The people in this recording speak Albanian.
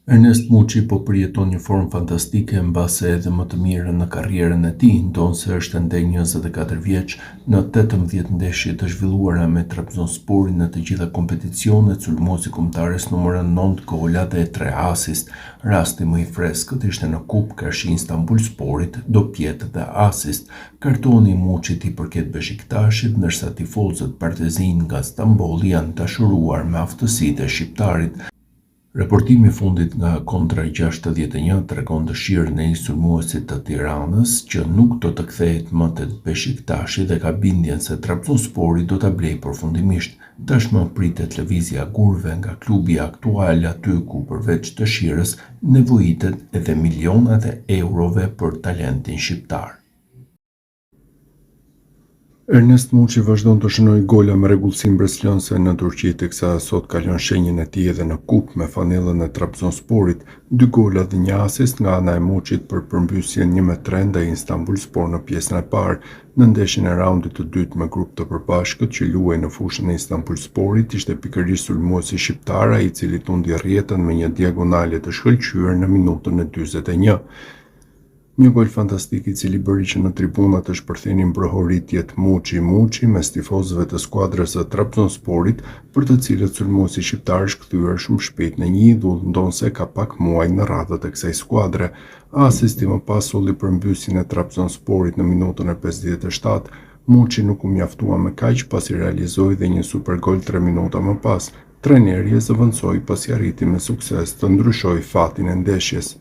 Ernest Muçi po përjeton një formë fantastike mbase edhe më të mirën në karrierën e tij, ndonse është ende 24 vjeç. Në 18 ndeshje të zhvilluara me Trabzonsporin në të gjitha kompeticionet, sulmuesi kombëtares numëron 9 gola dhe 3 asist. Rasti më i freskët ishte në Kupë Karshi Istanbulsporit, dopjet dhe asist. Kartoni i Muçit i përket Beshiktaşit, ndërsa tifozët Partizan nga Stambolli janë dashuruar me aftësitë e shqiptarit. Raportimi i fundit nga Kontra 61 tregon dëshirën e sulmuesit të Tiranës që nuk do të kthehet më te Beşiktaşi dhe ka bindjen se Trabzonspori do ta blejë përfundimisht. Tashmë pritet lëvizja e gurëve nga klubi aktual aty ku përveç dëshirës nevojitet edhe milionat e eurove për talentin shqiptar. Ernest Muçi vazhdon të shënojë gola me rregullsinë breslonse në Turqi, teksa sot kalon shenjën e tij edhe në Kupë me fanellën e Trabzonsporit, 2 gola dhe 1 asist nga ana e Muçit për përmbysjen 1-3 ndaj Istanbulspor në pjesën e parë. Në ndeshjen e raundit të dytë me grup të përbashkët që luaj në fushën e Istanbulsporit ishte pikërisht sulmuesi shqiptar ai i cili tundi rrjetën me një diagonale të shkëlqyer në minutën e 41. Një gol fantastik i cili bëri që në tribunat të shpërthenin mbrëhoritjet Muçi mes tifozëve të skuadrës së Trabzonsporit, për të cilët sulmuesi shqiptar është kthyer shumë shpejt në një idhull, ndonse ka pak muaj në radhët e kësaj skuadre. Asisti më pas solli përmbysjen e Trabzonsporit në minutën e 57. Muçi nuk u mjaftua me kaq pasi realizoi dhe një super gol 3 minuta më pas. Trajneri e zëvendësoi pasi arriti me sukses të ndryshojë fatin e ndeshjes.